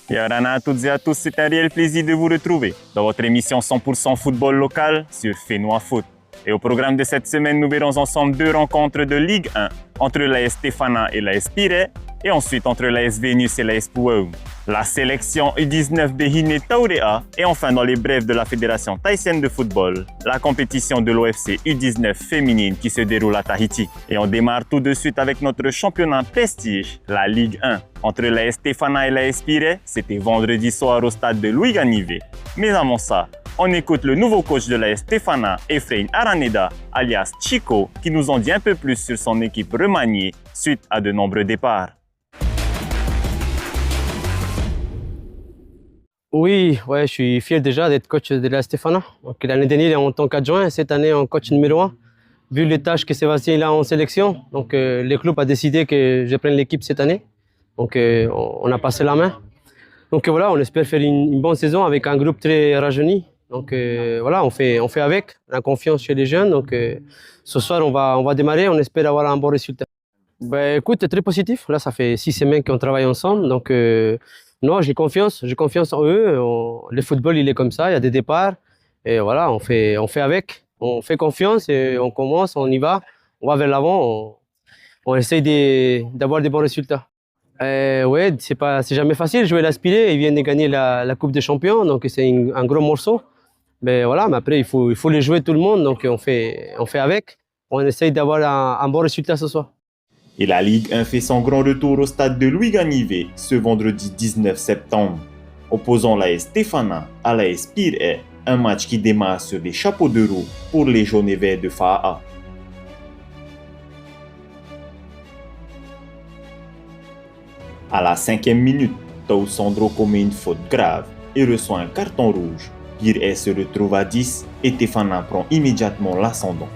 Yarana à toutes et à tous, c'est un réel plaisir de vous retrouver dans votre émission 100% football local sur Fénois Foot. Et au programme de cette semaine, nous verrons ensemble deux rencontres de Ligue 1 entre l'AS Stéphana et l'AS Pirée et ensuite entre l'AS Vénus et l'AS Pouaou. La sélection U19 de Hine Taurea et enfin dans les brèves de la Fédération thaïsienne de football, la compétition de l'OFC U19 féminine qui se déroule à Tahiti. Et on démarre tout de suite avec notre championnat prestige, la Ligue 1. Entre l'AS Stéphana et l'AS Pirée, c'était vendredi soir au stade de Louis Ganivé. Mais avant ça, on écoute le nouveau coach de l'AS Stéphana, Efrain Araneda, alias Chico, qui nous en dit un peu plus sur son équipe remaniée suite à de nombreux départs. Oui, ouais, je suis fier déjà d'être coach de la Stéphana. Donc, l'année dernière en tant qu'adjoint et cette année en coach numéro 1. Vu les tâches que Sébastien a en sélection, donc le club a décidé que je prenne l'équipe cette année. Donc on a passé la main. Donc voilà, on espère faire une bonne saison avec un groupe très rajeuni. Donc voilà, on fait avec, on a confiance chez les jeunes. Donc ce soir on va démarrer, on espère avoir un bon résultat. Ben écoute, très positif. Là, ça fait 6 semaines qu'on travaille ensemble. Donc non, j'ai confiance en eux. Le football, il est comme ça, il y a des départs. Et voilà, on fait avec. On fait confiance et on commence, on y va. On va vers l'avant, on essaye d'avoir des bons résultats. Ouais, c'est jamais facile de jouer l'Aspiré. Ils viennent de gagner la Coupe des Champions, donc c'est un gros morceau. Mais voilà, mais après, il faut les jouer tout le monde, donc on fait avec. On essaye d'avoir un bon résultat ce soir. Et la Ligue 1 fait son grand retour au stade de Louis Ganivé ce vendredi 19 septembre, opposant l'AS Stéphana à l'AS Pirée, un match qui démarre sur des chapeaux de roue pour les jaunes et verts de Fa'a. À la 5e minute, Tau Sandro commet une faute grave et reçoit un carton rouge. Pirée se retrouve à 10 et Stéphana prend immédiatement l'ascendant.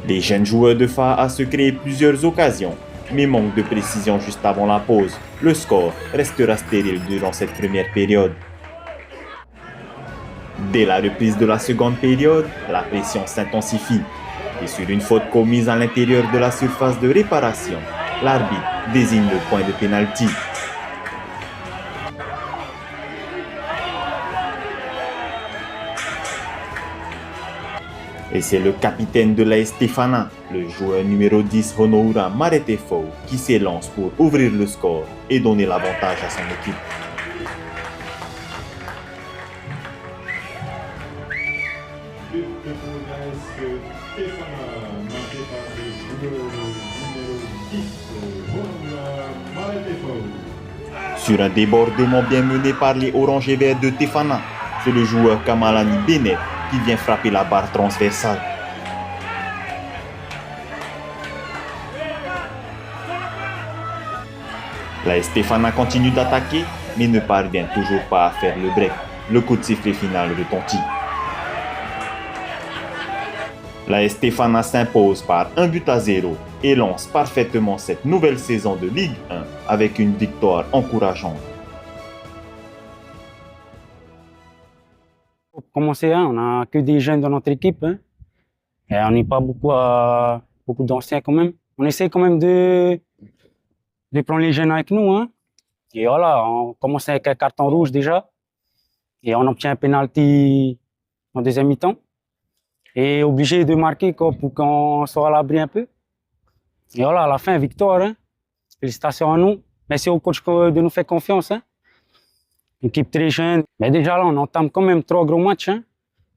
Les jeunes joueurs de Fa'a se créent plusieurs occasions, mais manquent de précision juste avant la pause. Le score restera stérile durant cette première période. Dès la reprise de la seconde période, la pression s'intensifie. Et sur une faute commise à l'intérieur de la surface de réparation, l'arbitre désigne le point de pénalty. Et c'est le capitaine de l'AS Stéphana, le joueur numéro 10 Honoura Maretefo, qui s'élance pour ouvrir le score et donner l'avantage à son équipe. Sur un débordement bien mené par les oranges et verts de Stéphana, c'est le joueur Kamalani Bennett qui vient frapper la barre transversale. La Stéphana continue d'attaquer, mais ne parvient toujours pas à faire le break. Le coup de sifflet final retentit. La Stéphana s'impose par 1-0 et lance parfaitement cette nouvelle saison de Ligue 1 avec une victoire encourageante. Pour commencer, on n'a que des jeunes dans notre équipe. Et on n'est pas beaucoup d'anciens quand même. On essaie quand même de prendre les jeunes avec nous. Et voilà, on commence avec un carton rouge déjà. Et on obtient un penalty en deuxième mi-temps. Et obligé de marquer pour qu'on soit à l'abri un peu. Et voilà, à la fin, victoire. Félicitations à nous. Merci au coach de nous faire confiance. Équipe très jeune. Mais déjà là, on entame quand même 3 gros matchs.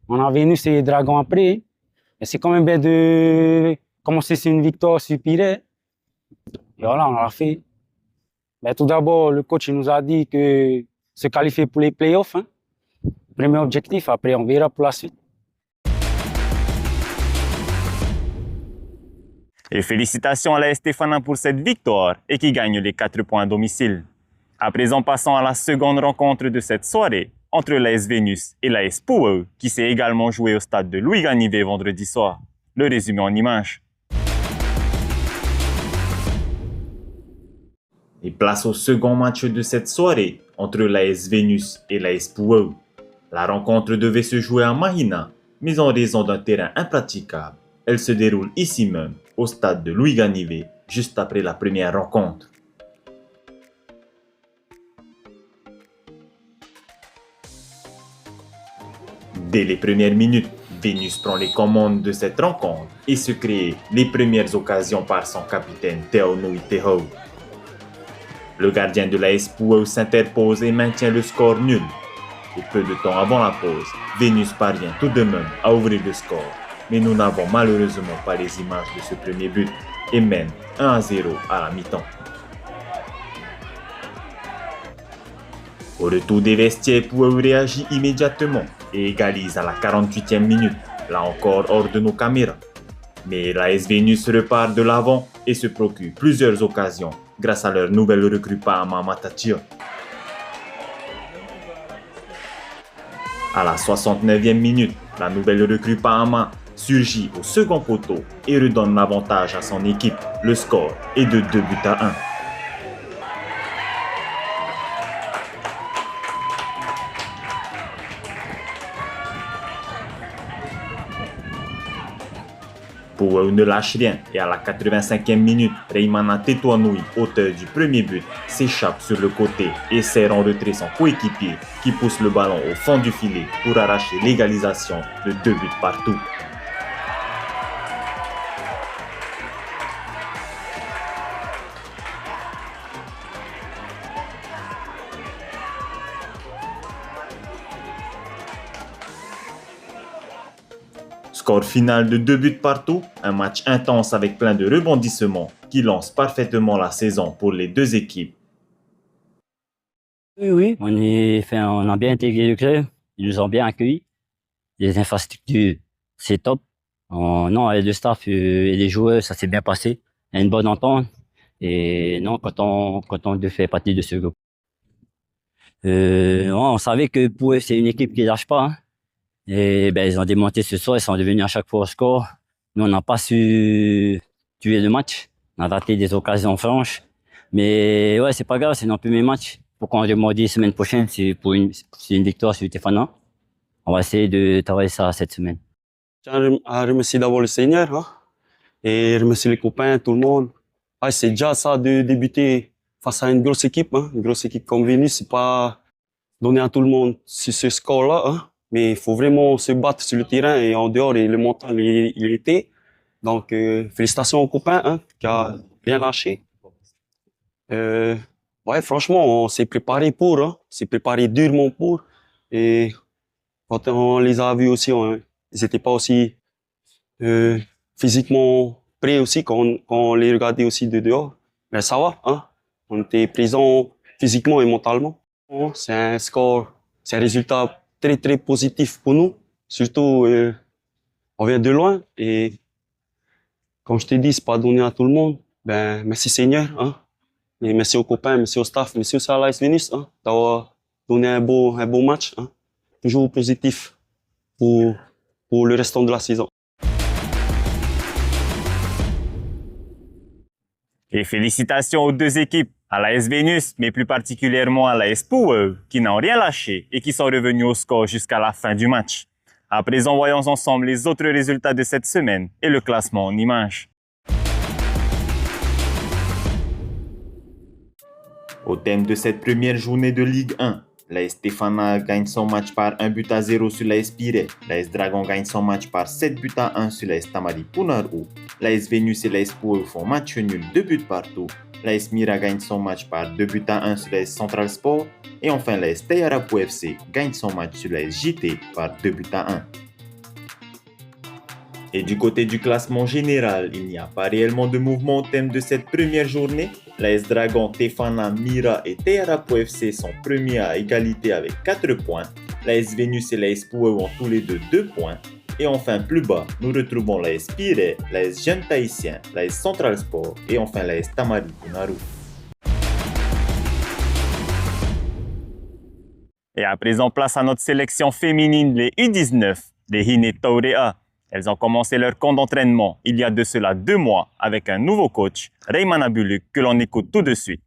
On a Vénus et Dragon après. Mais c'est quand même bien de commencer sur une victoire sur Pirée. Et voilà, on l'a fait. Mais tout d'abord, le coach nous a dit que se qualifier pour les playoffs. Premier objectif, après on verra pour la suite. Et félicitations à l'AS Stéphana pour cette victoire et qui gagne les 4 points à domicile. À présent, passons à la seconde rencontre de cette soirée entre l'AS Vénus et l'AS Pouaou qui s'est également jouée au stade de Louis Ganivé vendredi soir. Le résumé en images. Et place au second match de cette soirée entre l'AS Vénus et l'AS Pouaou. La rencontre devait se jouer à Mahina, mais en raison d'un terrain impraticable, elle se déroule ici même, au stade de Louis Ganivé, juste après la première rencontre. Dès les premières minutes, Vénus prend les commandes de cette rencontre et se crée les premières occasions par son capitaine Teo Nui Teho. Le gardien de l'AS Puau s'interpose et maintient le score nul. Et peu de temps avant la pause, Vénus parvient tout de même à ouvrir le score. Mais nous n'avons malheureusement pas les images de ce premier but et mène 1-0 à la mi-temps. Au retour des vestiaires, Puau réagit immédiatement et égalise à la 48e minute, là encore hors de nos caméras. Mais l'AS Vénus repart de l'avant et se procure plusieurs occasions grâce à leur nouvelle recrue Paama Matatia. À la 69e minute, la nouvelle recrue Paama surgit au second poteau et redonne l'avantage à son équipe. Le score est de 2-1. Puau ne lâche rien et à la 85e minute, Reimana Tetuanui, auteur du premier but, s'échappe sur le côté et serre en retrait son coéquipier qui pousse le ballon au fond du filet pour arracher l'égalisation de 2 buts partout. Score final de 2 buts partout, un match intense avec plein de rebondissements qui lance parfaitement la saison pour les deux équipes. Oui, on a bien intégré le club, ils nous ont bien accueillis. Les infrastructures, c'est top. Non, avec le staff et les joueurs, ça s'est bien passé. Il y a une bonne entente. Et non, quand on fait partie de ce groupe. On savait que pour eux, c'est une équipe qui lâche pas. Hein. Et ben, ils ont démonté ce soir, ils sont devenus à chaque fois au score. Nous, on n'a pas su tuer le match. On a raté des occasions franches. Mais ouais, c'est pas grave, c'est notre premier match. Faut qu'on remodifie semaine prochaine, c'est une victoire sur Tefana. On va essayer de travailler ça cette semaine. Je tiens à remercier d'abord le Seigneur hein, et remercier les copains, tout le monde. Ah, c'est déjà ça de débuter face à une grosse équipe. Hein. Une grosse équipe comme Vénus, c'est pas donné à tout le monde ce score-là. Hein. Mais il faut vraiment se battre sur le terrain et en dehors, et le mental, il était. Donc, félicitations aux copains hein, qui a bien lâché. Ouais, franchement, on s'est préparé pour. Hein. On s'est préparé durement pour. Et quand on les a vus aussi, ils n'étaient pas aussi physiquement prêts aussi quand on les regardait aussi de dehors. Mais ça va, hein. On était présents physiquement et mentalement. C'est un score, c'est un résultat très très positif pour nous. Surtout, on vient de loin et comme je t'ai dit, c'est pas donné à tout le monde. Ben, merci Seigneur, hein. Et merci aux copains, merci au staff, merci aussi à l'AS Vénus, hein, d'avoir donné un beau match, hein. Toujours positif pour le restant de la saison. Et félicitations aux deux équipes, à l'AS Vénus, mais plus particulièrement à l'AS Puau, qui n'ont rien lâché et qui sont revenus au score jusqu'à la fin du match. À présent, voyons ensemble les autres résultats de cette semaine et le classement en images. Au thème de cette première journée de Ligue 1, l'AS Tefana gagne son match par 1-0 sur l'AS Pire. L'AS Dragon gagne son match par 7-1 sur l'AS Tamari Punaru. L'AS Vénus et l'AS Puau font match nul 2 buts partout. L'AS Mira gagne son match par 2-1 sur l'AS Central Sport. Et enfin l'AS Tayarapu FC gagne son match sur l'AS JT par 2-1. Et du côté du classement général, il n'y a pas réellement de mouvement au thème de cette première journée. L'AS Dragon, Tefana, Mira et Tayarapu FC sont premiers à égalité avec 4 points. L'AS Vénus et l'AS Puau ont tous les deux 2 points. Et enfin plus bas, nous retrouvons l'AS Pire, l'AS Jeunes Tahitiens, l'AS Central Sport et enfin l'AS Tamari Punaru. Et à présent, place à notre sélection féminine, les U19, les Hine Taurea. Elles ont commencé leur camp d'entraînement il y a de cela 2 mois avec un nouveau coach, Reimana Buluk, que l'on écoute tout de suite.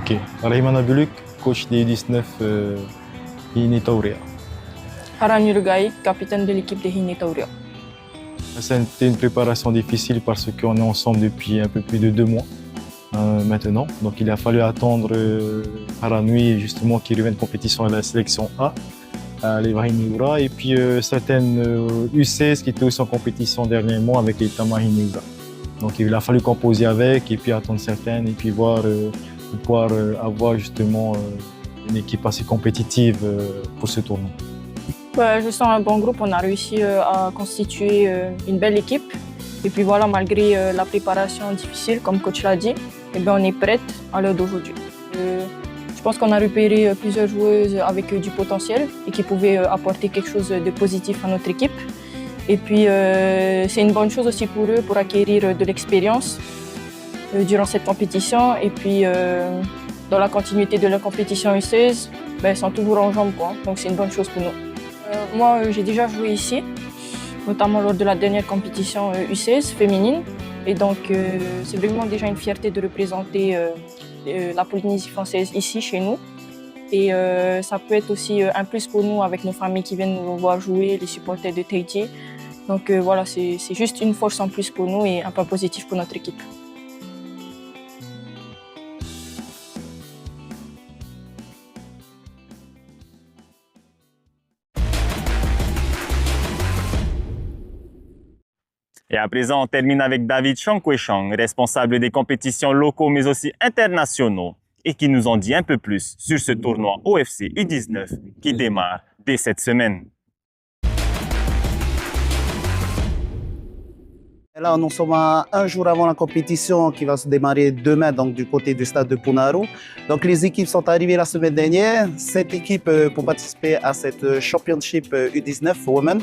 Ok. Rahimana Buluk, coach des U19 Hine Taurea. Haran Yurgai, capitaine de l'équipe de Hine Taurea. C'était une préparation difficile parce qu'on est ensemble depuis un peu plus de 2 mois maintenant. Donc il a fallu attendre Haranui justement qui revienne de compétition à la sélection A, à l'Evahiniura, et puis certaines U16 qui étaient aussi en compétition dernièrement avec les Tamahiniura. Donc il a fallu composer avec et puis attendre certaines et puis voir pour pouvoir avoir justement une équipe assez compétitive pour ce tournoi. Je sens un bon groupe, on a réussi à constituer une belle équipe. Et puis voilà, malgré la préparation difficile, comme coach l'a dit, eh bien, on est prête à l'heure d'aujourd'hui. Je pense qu'on a repéré plusieurs joueuses avec du potentiel et qui pouvaient apporter quelque chose de positif à notre équipe. Et puis c'est une bonne chose aussi pour eux pour acquérir de l'expérience durant cette compétition. Et puis dans la continuité de la compétition U16, elles sont toujours en jambes, quoi. Donc c'est une bonne chose pour nous. Moi, j'ai déjà joué ici, notamment lors de la dernière compétition U16 féminine. Et donc, c'est vraiment déjà une fierté de représenter la Polynésie française ici, chez nous. Et ça peut être aussi un plus pour nous avec nos familles qui viennent nous voir jouer, les supporters de Tahiti. Donc voilà, c'est juste une force en plus pour nous et un point positif pour notre équipe. Et à présent, on termine avec David Changkwechang, responsable des compétitions locaux mais aussi internationaux, et qui nous en dit un peu plus sur ce tournoi OFC U19 qui démarre dès cette semaine. Et là, nous sommes à un jour avant la compétition qui va se démarrer demain, donc du côté du stade de Punaro. Donc les équipes sont arrivées la semaine dernière, 7 équipes pour participer à cette Championship U19 Women.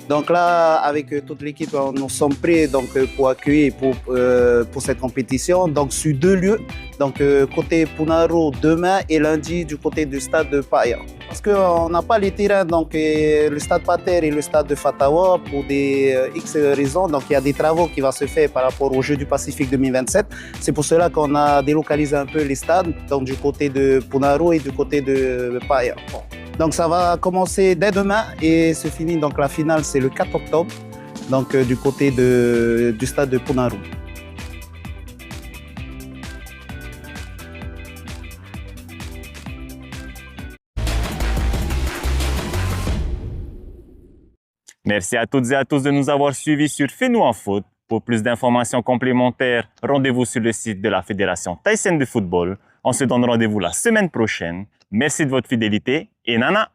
Donc là, avec toute l'équipe, nous sommes prêts donc, pour accueillir pour cette compétition. Donc sur 2 lieux, donc côté Punaro demain et lundi du côté du stade de Paia. Parce qu'on n'a pas les terrains, donc le stade Pater et le stade de Fatawa pour des X raisons. Donc il y a des travaux qui vont se faire par rapport aux Jeux du Pacifique 2027. C'est pour cela qu'on a délocalisé un peu les stades, donc du côté de Punaro et du côté de Paia. Bon. Donc ça va commencer dès demain et se finit, donc la finale c'est le 4 octobre, donc du côté du stade de Punaro. Merci à toutes et à tous de nous avoir suivis sur Fais-nous en foot. Pour plus d'informations complémentaires, rendez-vous sur le site de la Fédération thaïsienne de football. On se donne rendez-vous la semaine prochaine. Merci de votre fidélité et nana!